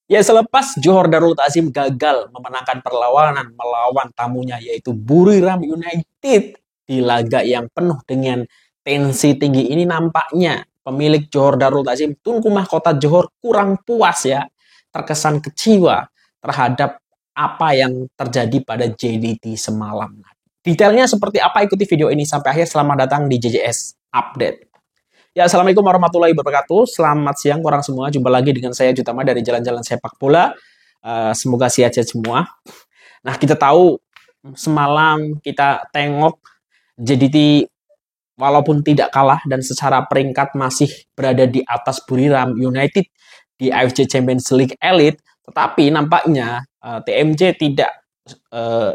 Ya, selepas Johor Darul Takzim gagal memenangkan perlawanan melawan tamunya yaitu Buriram United di laga yang penuh dengan tensi tinggi ini, nampaknya pemilik Johor Darul Takzim Tunku Mahkota Johor kurang puas ya, terkesan kecewa terhadap apa yang terjadi pada JDT semalam. Detailnya seperti apa, ikuti video ini sampai akhir. Selamat datang di JJS Update. Ya, Assalamualaikum warahmatullahi wabarakatuh. Selamat siang orang semua. Jumpa lagi dengan saya Jutama dari Jalan-Jalan Sepak Bola. Semoga sehat-sehat semua. Nah, kita tahu semalam kita tengok JDT walaupun tidak kalah dan secara peringkat masih berada di atas Buriram United di AFC Champions League Elite, tetapi nampaknya TMJ tidak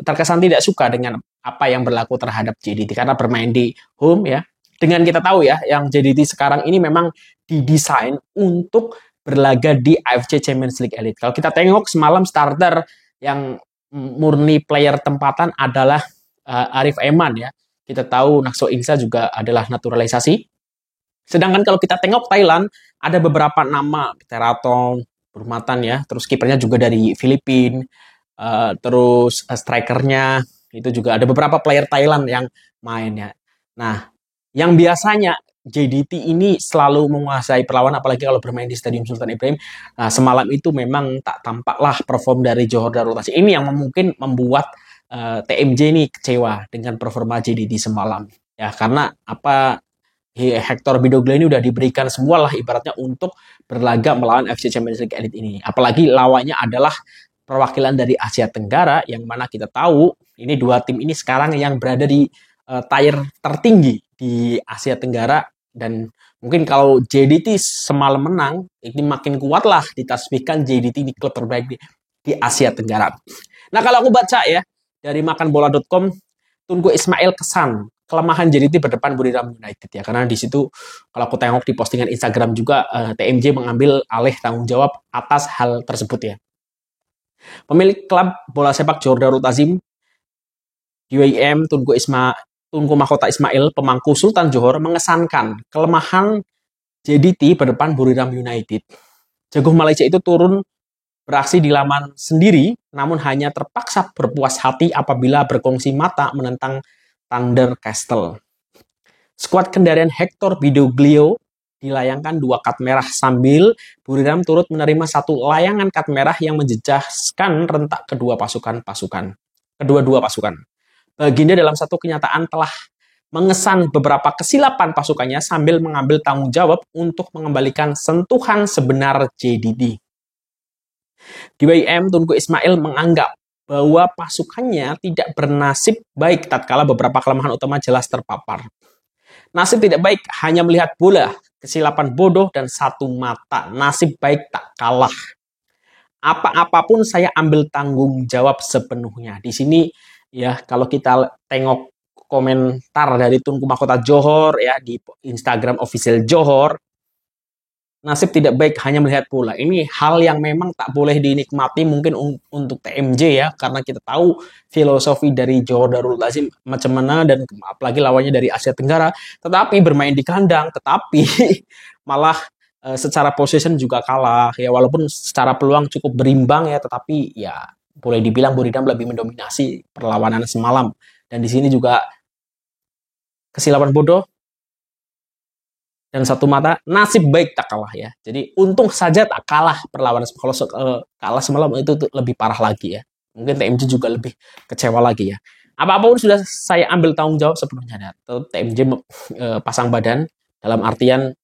terkesan tidak suka dengan apa yang berlaku terhadap JDT karena bermain di home ya. Dengan kita tahu ya, yang JDT sekarang ini memang didesain untuk berlaga di AFC Champions League Elite. Kalau kita tengok semalam starter yang murni player tempatan adalah Arif Eman ya. Kita tahu Nakso Ingsa juga adalah naturalisasi. Sedangkan kalau kita tengok Thailand, ada beberapa nama, Teraton, Burmatan ya, terus kipernya juga dari Filipina, terus strikernya itu juga ada beberapa player Thailand yang main ya. Nah, yang biasanya JDT ini selalu menguasai perlawanan, apalagi kalau bermain di Stadium Sultan Ibrahim. Nah, semalam itu memang tak tampaklah perform dari Johor Darul Takzim. Ini yang mungkin membuat TMJ ini kecewa dengan performa JDT semalam. Ya, karena apa, Hector Bidoglio ini udah diberikan semua lah ibaratnya untuk berlaga melawan FC Champions League Elite ini. Apalagi lawannya adalah perwakilan dari Asia Tenggara, yang mana kita tahu ini dua tim ini sekarang yang berada di tier tertinggi di Asia Tenggara, dan mungkin kalau JDT semalam menang, ini makin kuat lah ditasbihkan JDT di klub terbaik di Asia Tenggara. Nah, kalau aku baca ya dari makanbola.com, Tunku Ismail kesan kelemahan JDT berdepan Buriram United ya, karena di situ kalau aku tengok di postingan Instagram juga TMJ mengambil alih tanggung jawab atas hal tersebut ya. Pemilik klub bola sepak Johor Darul Takzim UAM Tunku Mahkota Ismail, pemangku Sultan Johor, mengesankan kelemahan JDT berdepan Buriram United. Jago Malaysia itu turun beraksi di laman sendiri, namun hanya terpaksa berpuas hati apabila berkongsi mata menentang Thunder Castle. Skuad kendaraan Hector Bidoglio dilayangkan 2 kad merah sambil Buriram turut menerima 1 layangan kad merah yang menjejaskan rentak kedua pasukan. Baginda dalam satu kenyataan telah mengesan beberapa kesilapan pasukannya sambil mengambil tanggung jawab untuk mengembalikan sentuhan sebenar JDT. DWM Tunku Ismail menganggap bahwa pasukannya tidak bernasib baik tatkala beberapa kelemahan utama jelas terpapar. Nasib tidak baik hanya melihat bola, kesilapan bodoh, dan 1 mata. Nasib baik tak kalah. Apa-apapun saya ambil tanggung jawab sepenuhnya. Di sini ya, kalau kita tengok komentar dari Tunku Mahkota Johor ya di Instagram official Johor, nasib tidak baik hanya melihat bola. Ini hal yang memang tak boleh dinikmati mungkin untuk TMJ ya, karena kita tahu filosofi dari Johor Darul Takzim macam mana, dan apalagi lawannya dari Asia Tenggara, tetapi bermain di kandang, tetapi malah secara possession juga kalah ya, walaupun secara peluang cukup berimbang ya, tetapi ya boleh dibilang Buriram lebih mendominasi perlawanan semalam. Dan di sini juga kesilapan bodoh dan 1 mata, nasib baik tak kalah ya. Jadi untung saja tak kalah perlawanan. Kalau kalah semalam itu lebih parah lagi ya. Mungkin TMJ juga lebih kecewa lagi ya. Apapun sudah saya ambil tanggung jawab sepenuhnya. TMJ pasang badan dalam artian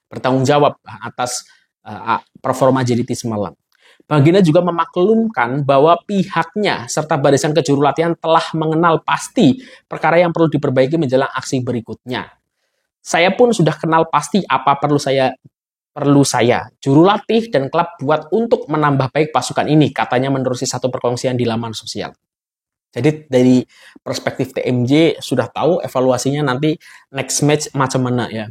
bertanggung jawab atas performa JDT semalam. Baginda juga memaklumkan bahwa pihaknya serta barisan kejuru latihan telah mengenal pasti perkara yang perlu diperbaiki menjelang aksi berikutnya. Saya pun sudah kenal pasti apa perlu saya, juru latih dan klub buat untuk menambah baik pasukan ini, katanya menerusi satu perkongsian di laman sosial. Jadi dari perspektif TMJ sudah tahu evaluasinya nanti next match macam mana ya.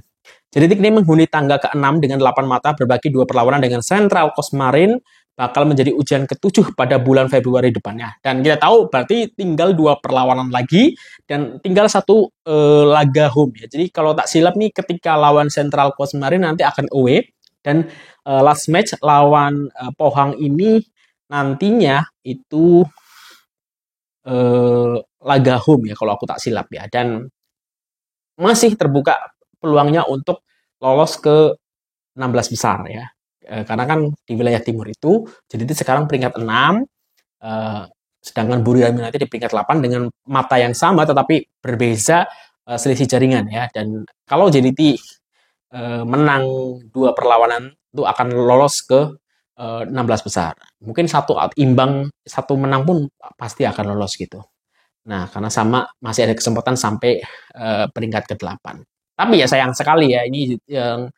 JDT ini menghuni tangga ke-6 dengan 8 mata, berbagi 2 perlawanan dengan Central Coast Marine, bakal menjadi ujian ke-7 pada bulan Februari depannya. Dan kita tahu berarti tinggal 2 perlawanan lagi dan tinggal 1 laga home ya. Jadi kalau tak silap nih, ketika lawan Central Coast Marine nanti akan away, Dan last match lawan Pohang ini nantinya itu laga home ya kalau aku tak silap ya, dan masih terbuka peluangnya untuk lolos ke 16 besar ya. Karena kan di wilayah timur itu jadi sekarang peringkat 6, eh, sedangkan Buriram United di peringkat 8 dengan mata yang sama tetapi berbeza selisih jaringan ya. Dan kalau JDT menang 2 perlawanan itu akan lolos ke 16 besar. Mungkin satu imbang, satu menang pun pasti akan lolos gitu. Nah, karena sama masih ada kesempatan sampai peringkat ke-8. Tapi ya sayang sekali ya, ini yang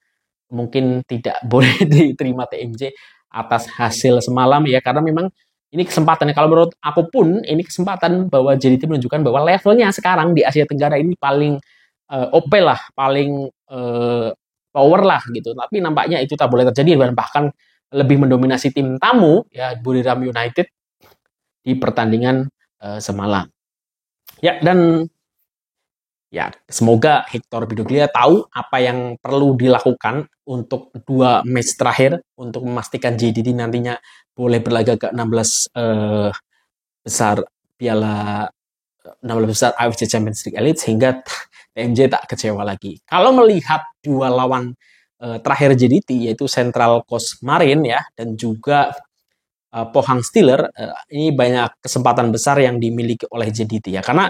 mungkin tidak boleh diterima TMJ atas hasil semalam ya, karena memang ini kesempatan. Kalau menurut aku pun ini kesempatan bahwa JDT menunjukkan bahwa levelnya sekarang di Asia Tenggara ini paling OP lah, paling power lah gitu. Tapi nampaknya itu tak boleh terjadi dan bahkan lebih mendominasi tim tamu ya, Buriram United di pertandingan semalam. Ya, dan ya, semoga Hector Bidoglia tahu apa yang perlu dilakukan untuk 2 match terakhir untuk memastikan JDT nantinya boleh berlaga ke 16 besar Piala 16 besar AFC Champions League Elite sehingga TMJ tak kecewa lagi. Kalau melihat 2 lawan terakhir JDT yaitu Central Coast Marine ya dan juga Pohang Steelers, ini banyak kesempatan besar yang dimiliki oleh JDT ya, karena